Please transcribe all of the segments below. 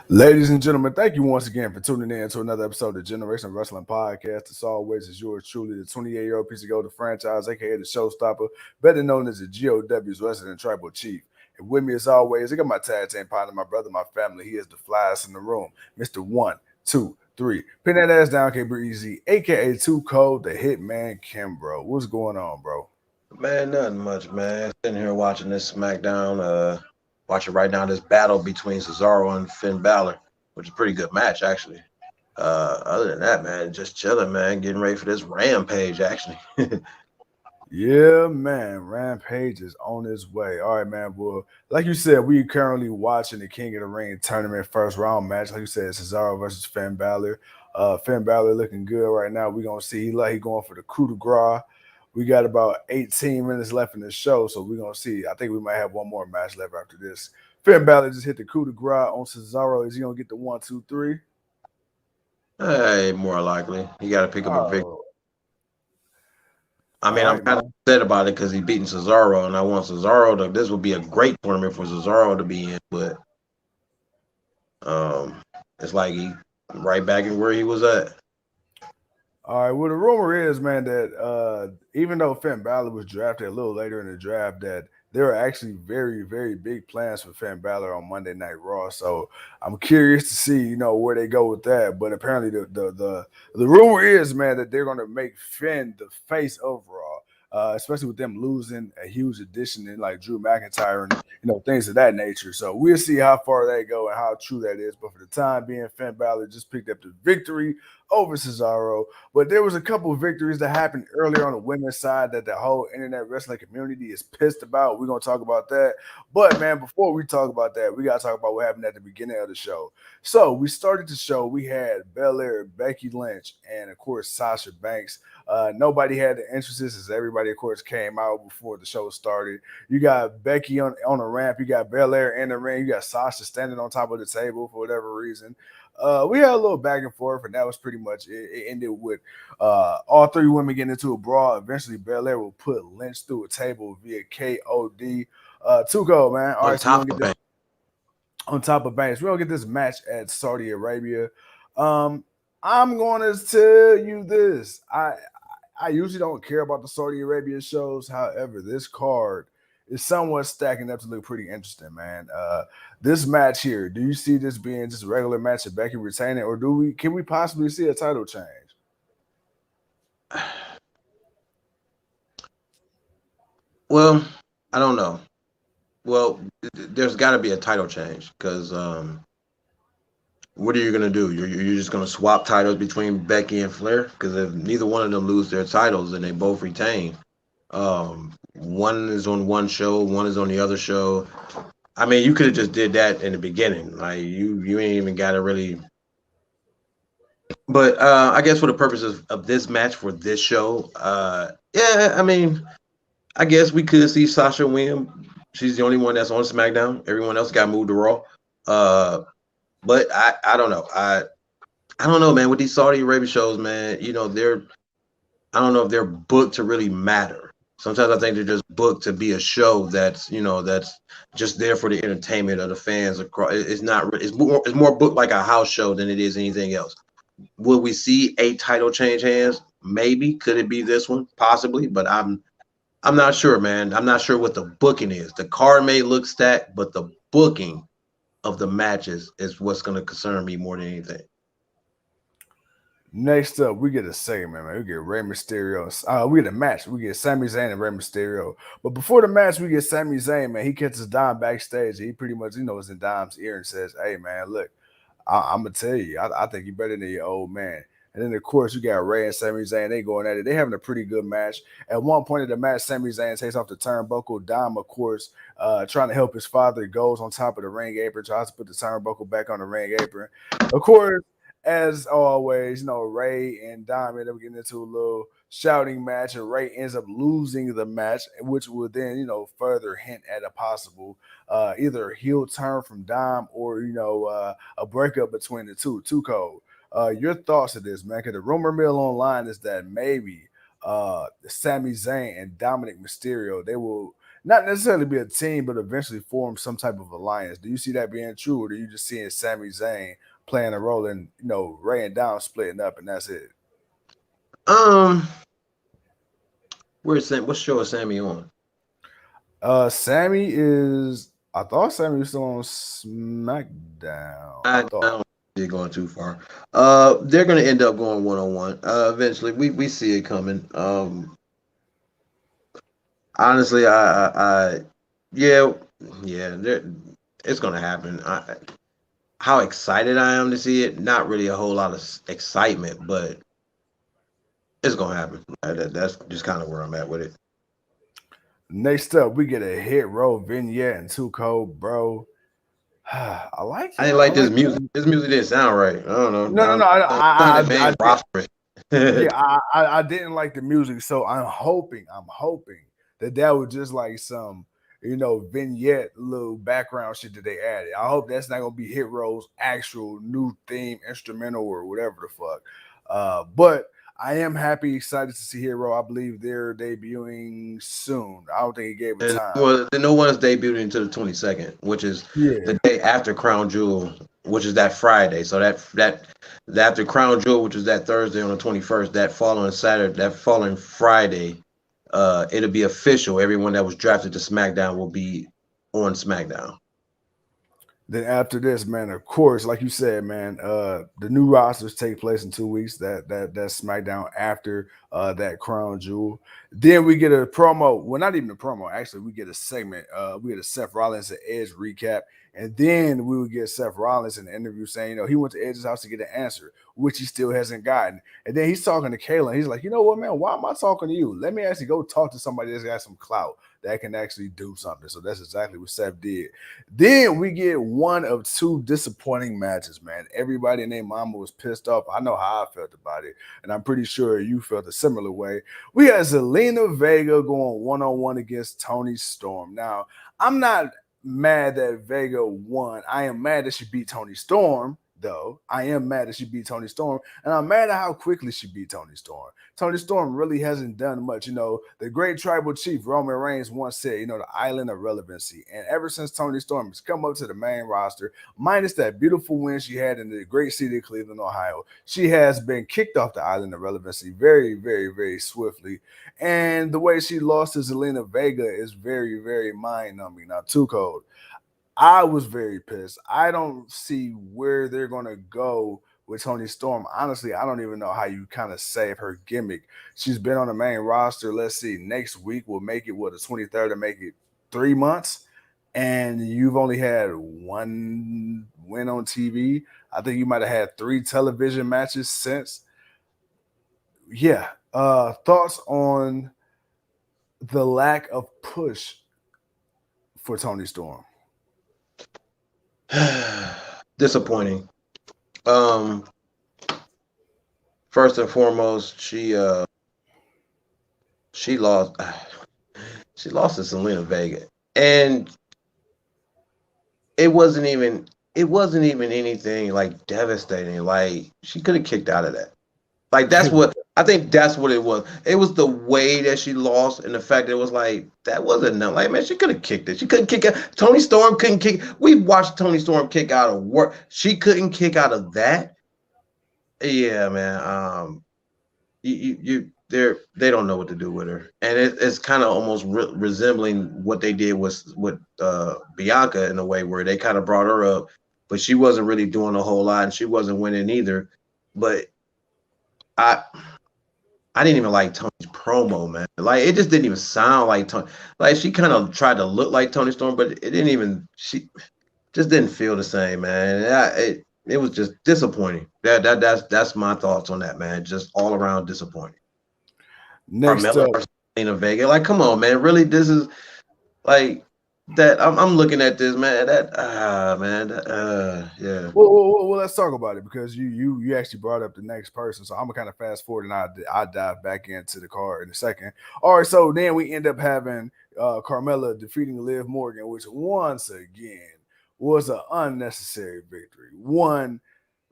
Ladies and gentlemen, thank you once again for tuning in to another episode of the Generation Wrestling Podcast. As always, is yours truly, the 28-year-old piece of gold, the franchise, aka the showstopper, better known as the GOW's resident tribal chief. And with me, as always, I got my tag team partner, my brother, my family. He is the flyest in the room, Mr. 1, 2, 3. Pin that ass down, K Breezy, aka Too Cold, the Hitman Kim, bro. What's going on, bro? Man, nothing much, man. Sitting here watching this SmackDown. Watching right now this battle between Cesaro and Finn Balor, which is a pretty good match, actually. Other than that, man, just chilling, man. Getting ready for this Rampage, actually. Yeah, man. Rampage is on his way. All right, man. Well, like you said, we currently watching the King of the Ring tournament first round match. Like you said, Cesaro versus Finn Balor. Finn Balor looking good right now. We're gonna see he going for the coup de grace. We got about 18 minutes left in the show, so we're gonna see. I think we might have one more match left after this. Finn Balor just hit the coup de grace on Cesaro. Is he gonna get the 1, 2, 3? Hey, more likely. He got to pick up a victory. Oh, I all mean, I'm right, kind of man. upset about it because he's beating Cesaro, and I want Cesaro to. This would be a great tournament for Cesaro to be in, but um, it's like he right back in where he was at. All right. Well, the rumor is, man, that even though Finn Balor was drafted a little later in the draft, that there are actually very, very big plans for Finn Balor on Monday Night Raw. So I'm curious to see, where they go with that. But apparently, the rumor is, man, that they're going to make Finn the face of Raw. Especially with them losing a huge addition in like Drew McIntyre and things of that nature. So we'll see how far they go and how true that is. But for the time being, Finn Balor just picked up the victory over Cesaro. But there was a couple of victories that happened earlier on the women's side that the whole internet wrestling community is pissed about. We're gonna talk about that. But man, before we talk about that, we gotta talk about what happened at the beginning of the show. So we started the show. We had Belair, Becky Lynch, and of course Sasha Banks. Nobody had the entrances as everybody, of course, came out before the show started. You got Becky on the ramp. You got Belair in the ring. You got Sasha standing on top of the table for whatever reason. We had a little back and forth, and that was pretty much it. It ended with all three women getting into a brawl. Eventually, Belair will put Lynch through a table via KOD. Tuco, man. All On right, so we're top gonna of get this it, on top of Banks. We're gonna get this match at Saudi Arabia. Um, I'm gonna tell you this. I usually don't care about the Saudi Arabia shows. However, this card is somewhat stacking up to look pretty interesting, man. This match here, do you see this being just a regular match of Becky retaining, or can we possibly see a title change? well, I don't know. Well, there's got to be a title change because what are you gonna do? You're just gonna swap titles between Becky and Flair? Because if neither one of them lose their titles and they both retain, one is on one show, one is on the other show. I mean, you could have just did that in the beginning. Like you ain't even got to really. But I guess for the purposes of this match for this show, yeah, I mean, I guess we could see Sasha win. She's the only one that's on SmackDown. Everyone else got moved to Raw. Uh, but I don't know. I don't know, man. With these Saudi Arabia shows, man, they're I don't know if they're booked to really matter. Sometimes I think they're just booked to be a show that's just there for the entertainment of the fans. Across, it's not. It's more booked like a house show than it is anything else. Will we see a title change hands? Maybe. Could it be this one? Possibly. But I'm not sure, man. I'm not sure what the booking is. The card may look stacked, but the booking of the matches is what's going to concern me more than anything. Next up, we get a segment, man. We get Rey Mysterio. We get a match. We get Sami Zayn and Rey Mysterio. But before the match, we get Sami Zayn, man. He catches Dom backstage. He pretty much, is in Dom's ear and says, "Hey, man, look, I'm gonna tell you, I think you're better than your old man." And then of course you got Ray and Sami Zayn. They going at it. They having a pretty good match. At one point of the match, Sami Zayn takes off the turnbuckle. Dom, of course, trying to help his father, goes on top of the ring apron, tries to put the turnbuckle back on the ring apron. Of course, as always, Ray and Dom end up getting into a little shouting match, and Ray ends up losing the match, which will then, further hint at a possible either a heel turn from Dom or a breakup between the two. Too cold. Your thoughts of this, man? Because the rumor mill online is that maybe Sami Zayn and Dominic Mysterio not necessarily be a team, but eventually form some type of alliance. Do you see that being true, or do you just seeing Sami Zayn playing a role in, Ray and Down splitting up and that's it? Um, where's Sam? What show is Sammy on? Sammy is. I thought Sammy was still on SmackDown. I I thought. don't see it going too far. They're gonna end up going 1-on-1. Eventually, we see it coming. Honestly, yeah, yeah, it's gonna happen. How excited I am to see it? Not really a whole lot of excitement, but it's gonna happen. That's just kind of where I'm at with it. Next up, we get a hit row vignette and Too Cold, bro. I like I it. didn't I like this like music. it. This music didn't sound right. I don't know. No, no, no. It's not the main Did. roster. Yeah, I didn't like the music, so I'm hoping that was just like some, vignette little background shit that they added. I hope that's not gonna be Hit Row's actual new theme, instrumental or whatever the fuck. But I am happy, excited to see Hit Row. I believe they're debuting soon. I don't think he gave a And time. well, no one's debuting until the 22nd, which is Yeah. the day after Crown Jewel, which is that Friday. So that after Crown Jewel, which is that Thursday on the 21st, that following Saturday, that following Friday, it'll be official. Everyone that was drafted to SmackDown will be on SmackDown. Then after this, man, of course, like you said, man, the new rosters take place in 2 weeks. That's SmackDown after that Crown Jewel. Then we get a promo. Well, not even a promo. Actually, we get a segment. We get a Seth Rollins and Edge recap, and then we would get Seth Rollins in an interview saying, he went to Edge's house to get an answer, which he still hasn't gotten. And then he's talking to Kayla. He's like, you know what, man? Why am I talking to you? Let me actually go talk to somebody that's got some clout that can actually do something. So that's exactly what Seth did. Then we get one of two disappointing matches, man. Everybody and their mama was pissed off. I know how I felt about it, and I'm pretty sure you felt a similar way. We had Zelina Vega going one-on-one against Toni Storm. Now, I'm not mad that Vega won. I am mad that she beat Toni Storm, though. I am mad that she beat Toni Storm, and I'm mad at how quickly she beat Toni Storm. Toni Storm really hasn't done much. The great tribal chief Roman Reigns once said, the island of relevancy. And ever since Toni Storm has come up to the main roster, minus that beautiful win she had in the great city of Cleveland, Ohio, she has been kicked off the island of relevancy very, very, very swiftly. And the way she lost to Zelina Vega is very, very mind-numbing. Now, Too Cold, I was very pissed. I don't see where they're going to go with Toni Storm. Honestly, I don't even know how you kind of save her gimmick. She's been on the main roster. Let's see, next week will make it, the 23rd to make it 3 months. And you've only had one win on TV. I think you might have had 3 television matches since. Yeah. Thoughts on the lack of push for Toni Storm? Disappointing. First and foremost, she lost she lost to Selena Vega, and it wasn't even anything like devastating. Like she could have kicked out of that. Like that's what I think. That's what it was. It was the way that she lost, and the fact that it was like that wasn't enough. Like man, she could have kicked it. She couldn't kick out. Toni Storm couldn't kick. We watched Toni Storm kick out of work. She couldn't kick out of that. Yeah, man. They don't know what to do with her, and it's kind of almost resembling what they did with Bianca in a way where they kind of brought her up, but she wasn't really doing a whole lot, and she wasn't winning either. But I I didn't even like Tony's promo, man. Like it just didn't even sound like Tony. Like she kind of tried to look like Tony Storm, but it didn't even. She just didn't feel the same, man. It was just disappointing. That's my thoughts on that, man. Just all around disappointing. Next Carmella up, versus Selena Vega. Like, come on, man. Really, this is like that. I'm looking at this, man. Yeah. well, let's talk about it because you actually brought up the next person, so I'm gonna kind of fast forward and I dive back into the card in a second. All right, so then we end up having Carmella defeating Liv Morgan, which once again was an unnecessary victory. One,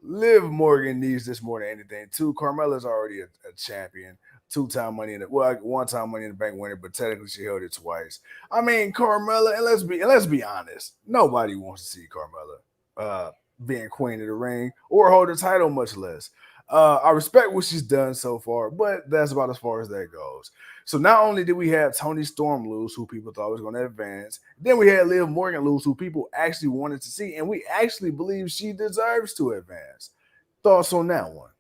Liv Morgan needs this more than anything. Two, Carmella's already a champion. 2-time Money in the well, 1-time Money in the Bank winner, but technically she held it twice. I mean, Carmella, and let's be honest, nobody wants to see Carmella being queen of the ring or hold the title, much less. I respect what she's done so far, but that's about as far as that goes. So not only did we have Tony Storm lose, who people thought was going to advance, then we had Liv Morgan lose, who people actually wanted to see, and we actually believe she deserves to advance. Thoughts on that one?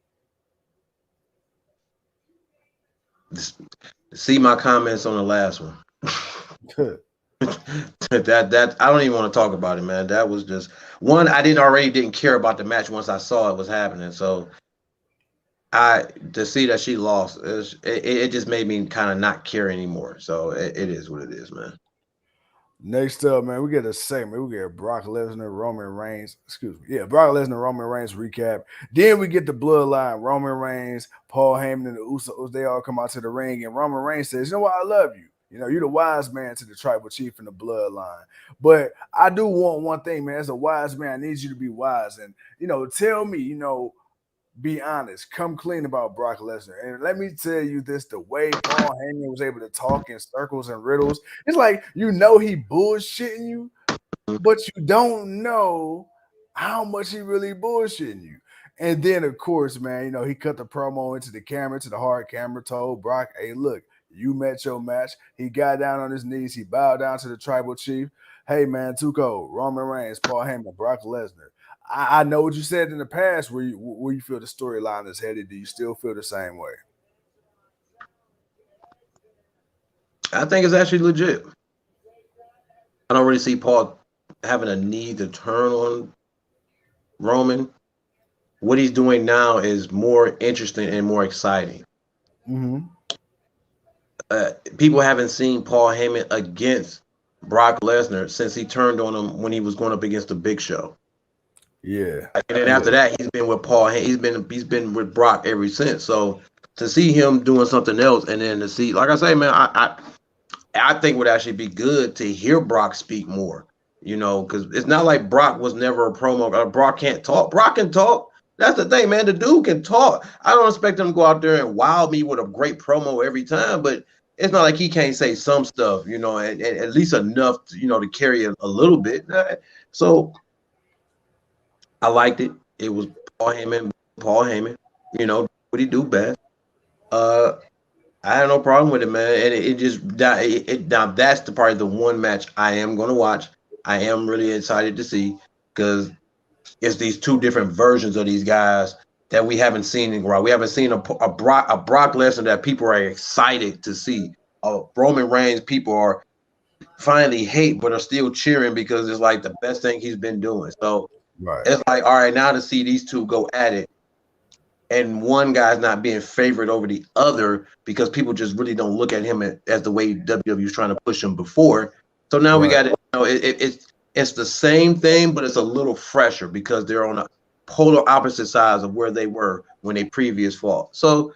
See my comments on the last one. that I don't even want to talk about it, man. That was just one. I didn't care about the match once I saw it was happening. So to see that she lost, it just made me kind of not care anymore. So it is what it is, man. Next up, man, we get a segment. We get Brock Lesnar, Roman Reigns. Excuse me. Yeah, Brock Lesnar, Roman Reigns recap. Then we get the bloodline. Roman Reigns, Paul Heyman, and the Usos. They all come out to the ring, and Roman Reigns says, "You know what? I love you. You know, you're the wise man to the tribal chief in the bloodline. But I do want one thing, man. As a wise man, I need you to be wise. And, you know, tell me, you know, be honest, come clean about Brock Lesnar. And let me tell you this, the way Paul Heyman was able to talk in circles and riddles, it's like, you know, he bullshitting you, but you don't know how much he really bullshitting you. And then, of course, man, you know, he cut the promo into the camera, to the hard camera, told Brock, hey, look, you met your match. He got down on his knees. He bowed down to the tribal chief. Hey, man, Tuco, Roman Reigns, Paul Heyman, Brock Lesnar. I know what you said in the past where you feel the storyline is headed. Do you still feel the same way? I think it's actually legit. I don't really see Paul having a need to turn on Roman. What he's doing now is more interesting and more exciting. Mm-hmm. People haven't seen Paul Heyman against Brock Lesnar since he turned on him when he was going up against the Big Show. Yeah. And then after that, he's been with Paul. He's been with Brock ever since. So to see him doing something else, and then to see, like I say, man, I think it would actually be good to hear Brock speak more. You know, because it's not like Brock was never a promo. Brock can't talk. Brock can talk. That's the thing, man. The dude can talk. I don't expect him to go out there and wow me with a great promo every time, but it's not like he can't say some stuff, you know, and at least enough, to, you know, to carry a little bit. So I liked it. It was Paul Heyman, you know, what he do best. I had no problem with it, man. And it just now that's the part of the one match I am going to watch. I am really excited to see because it's these two different versions of these guys that we haven't seen in Raw. We haven't seen a Brock Lesnar that people are excited to see. Roman Reigns, people are finally hate, but are still cheering because it's like the best thing he's been doing. So it's like, all right, now to see these two go at it, and one guy's not being favored over the other because people just really don't look at him as the way WWE was trying to push him before. So now we got it. You know, it's the same thing, but it's a little fresher because they're on a polar opposite sides of where they were when they previous fought. So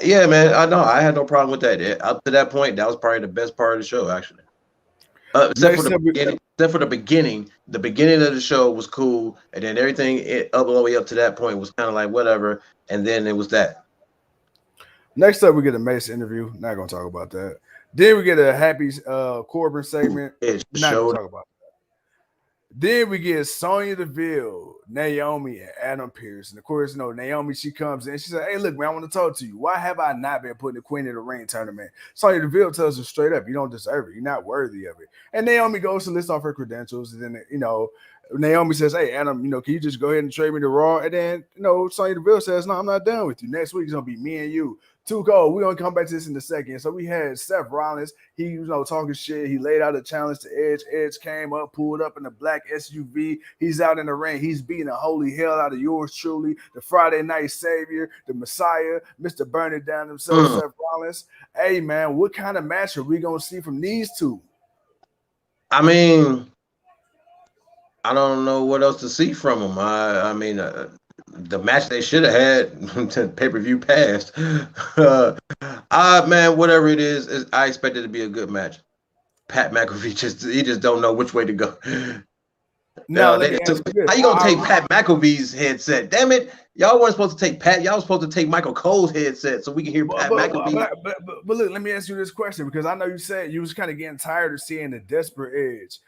yeah, man, I know I had no problem with that. Up to that point, that was probably the best part of the show, actually. Except for the beginning. The beginning of the show was cool, and then everything all the way up to that point was kind of like whatever, and then it was that. Next up, we get a Mace interview. Not gonna talk about that. Then we get a Happy Corbin segment. Not gonna talk about that. Then we get Sonya Deville, Naomi, and Adam Pearce. And of course, you know, Naomi, she comes in. She said, hey, look, man, I want to talk to you. Why have I not been put in the Queen of the Ring tournament? Sonya Deville tells her straight up, you don't deserve it. You're not worthy of it. And Naomi goes to list off her credentials. And then, you know, Naomi says, hey, Adam, you know, can you just go ahead and trade me to Raw? And then, you know, Sonya Deville says, no, I'm not done with you. Next week is going to be me and you. Too cold. We're going to come back to this in a second. So we had Seth Rollins. He, you know, talking shit. He laid out a challenge to Edge. Edge came up, pulled up in a black SUV. He's out in the ring. He's beating the holy hell out of yours truly, the Friday Night Savior, the Messiah, Mr. Burn It Down himself, Seth Rollins. Hey, man, what kind of match are we going to see from these two? I mean, I don't know what else to see from them. I mean, the match they should have had to pay-per-view passed. Man, whatever it is, I expect it to be a good match. Pat McAfee he just don't know which way to go. Now let me ask you this: How you gonna take Pat McAfee's headset? Damn it! Y'all weren't supposed to take Pat. Y'all was supposed to take Michael Cole's headset so we can hear Pat McAfee. But look, let me ask you this question because I know you said you was kind of getting tired of seeing the desperate edge,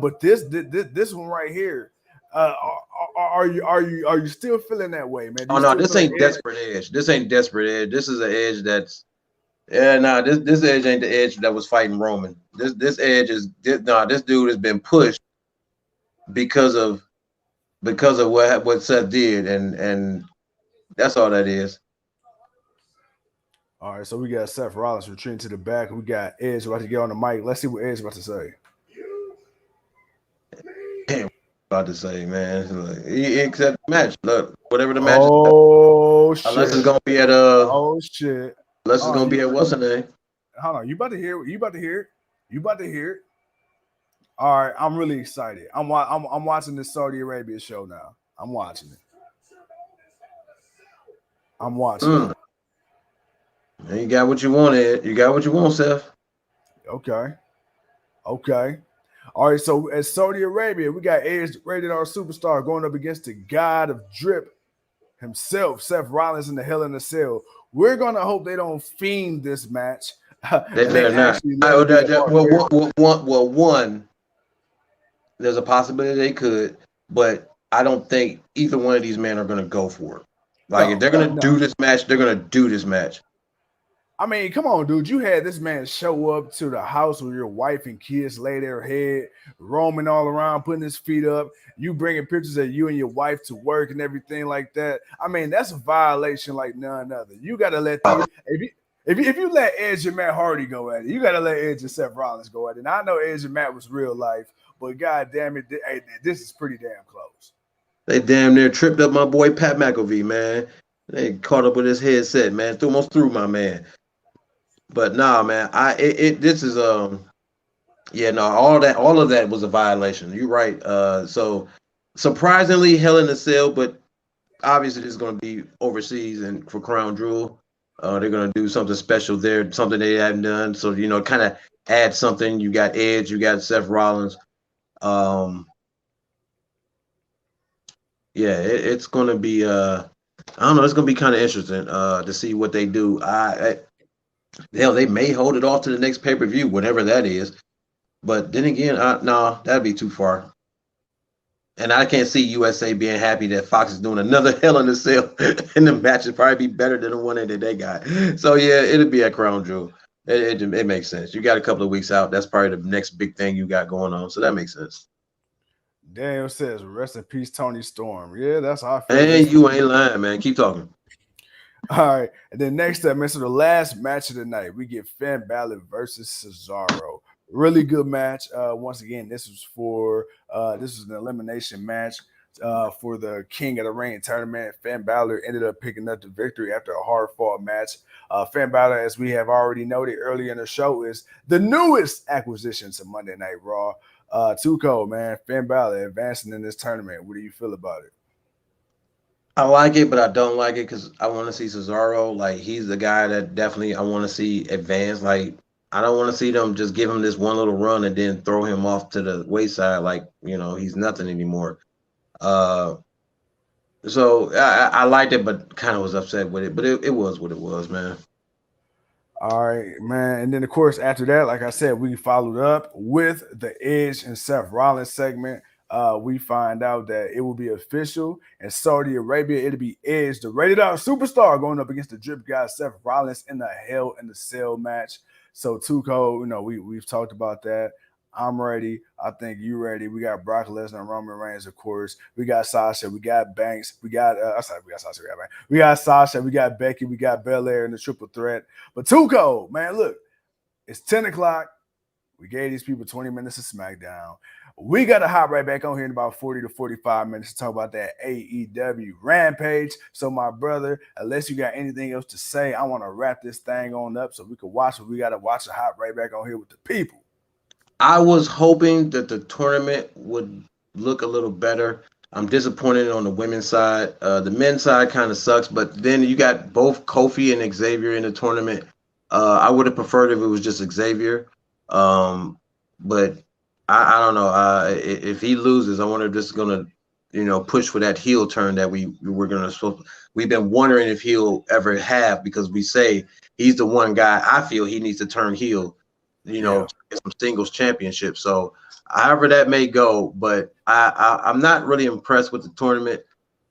but this one right here, are you still feeling that way, man? Oh no, this ain't desperate edge. This ain't desperate edge. This is an edge that's this edge ain't the edge that was fighting Roman. This edge is this dude has been pushed because of what Seth did, and that's all that is. All right, so we got Seth Rollins retreating to the back. We got Edge about to get on the mic. Let's see what Edge about to say. About to say, man, he accept the match. Look, whatever the match is. Shit. Unless it's gonna be at shit. Unless it's gonna be at what's her name? Hold on, you about to hear it. All right, I'm really excited. I'm watching this Saudi Arabia show now. I'm watching it. it. And you got what you wanted. You got what you want, Seth. Okay. All right, so at Saudi Arabia, we got Edge, Rated R Superstar, going up against the God of Drip himself, Seth Rollins, in the Hell in a Cell. We're gonna hope they don't fiend this match. They better not. One, there's a possibility they could, but I don't think either one of these men are gonna go for it. If they're gonna do this match, they're gonna do this match. I mean, come on, dude. You had this man show up to the house with your wife and kids, lay their head, roaming all around, putting his feet up. You bringing pictures of you and your wife to work and everything like that. I mean, that's a violation like none other. You got to let if you let Edge and Matt Hardy go at it, you got to let Edge and Seth Rollins go at it. And I know Edge and Matt was real life, but God damn it, this is pretty damn close. They damn near tripped up my boy Pat McAfee, man. They caught up with his headset, man. Almost threw my man. But nah, man, all of that was a violation. You're right. So surprisingly, Hell in a Cell, but obviously this is going to be overseas and for Crown Jewel. They're going to do something special there, something they haven't done. So kind of add something. You got Edge, you got Seth Rollins. It's going to be I don't know. It's going to be kind of interesting to see what they do. They may hold it off to the next pay-per-view, whatever that is. But then again, no, that'd be too far. And I can't see USA being happy that Fox is doing another Hell in a Cell, and the match would probably be better than the one that they got. So yeah, it'll be at Crown Jewel. It makes sense. You got a couple of weeks out. That's probably the next big thing you got going on. So that makes sense. Daniel says, "Rest in peace, Tony Storm." Yeah, that's how I feel. And you ain't lying, man. Keep talking. All right, and then next up, man, so the last match of the night, we get Finn Balor versus Cesaro. Really good match. Once again, this was an elimination match for the King of the Ring tournament. Finn Balor ended up picking up the victory after a hard-fought match. Finn Balor, as we have already noted earlier in the show, is the newest acquisition to Monday Night Raw. Tuco, man, Finn Balor advancing in this tournament. What do you feel about it? I like it, but I don't like it because I want to see Cesaro. He's the guy that definitely I want to see advance. I don't want to see them just give him this one little run and then throw him off to the wayside he's nothing anymore. So I liked it, but kind of was upset with it. But it was what it was, man. All right, man. And then, of course, after that, like I said, we followed up with the Edge and Seth Rollins segment. We find out that it will be official in Saudi Arabia. It'll be Edge, the Rated R Superstar, going up against the Drip guy Seth Rollins in the Hell in the Cell match. So Tuco, we've talked about that. I'm ready. I think you're ready. We got Brock Lesnar and Roman Reigns, of course. We got Sasha. We got Banks. We got Sasha. We got Sasha. We got Becky. We got Belair in the triple threat. But Tuco, man, look, it's 10 o'clock. We gave these people 20 minutes of SmackDown. We got to hop right back on here in about 40 to 45 minutes to talk about that AEW Rampage. So, my brother, unless you got anything else to say, I want to wrap this thing on up so we can watch what we got to watch and hop right back on here with the people. I was hoping that the tournament would look a little better. I'm disappointed on the women's side. The men's side kind of sucks, but then you got both Kofi and Xavier in the tournament. I would have preferred if it was just Xavier. But I don't know. If he loses, I wonder if this is gonna, push for that heel turn that we're gonna. We've been wondering if he'll ever have, because we say he's the one guy I feel he needs to turn heel, Yeah. to get some singles championship. So however that may go, but I'm not really impressed with the tournament,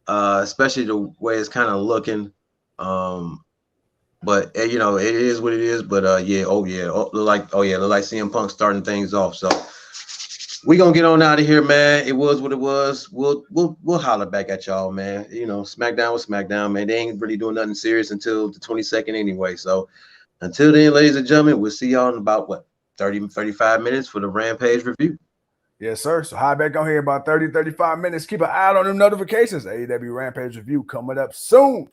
especially the way it's kind of looking. But it is what it is. But look like CM Punk starting things off. So we gonna get on out of here, man. It was what it was. We'll holler back at y'all, man. SmackDown was SmackDown, man. They ain't really doing nothing serious until the 22nd anyway. So until then, ladies and gentlemen, we'll see y'all in about 35 minutes for the Rampage review. Yes, sir. So high back on here about 35 minutes. Keep an eye on them notifications. AEW Rampage review coming up soon.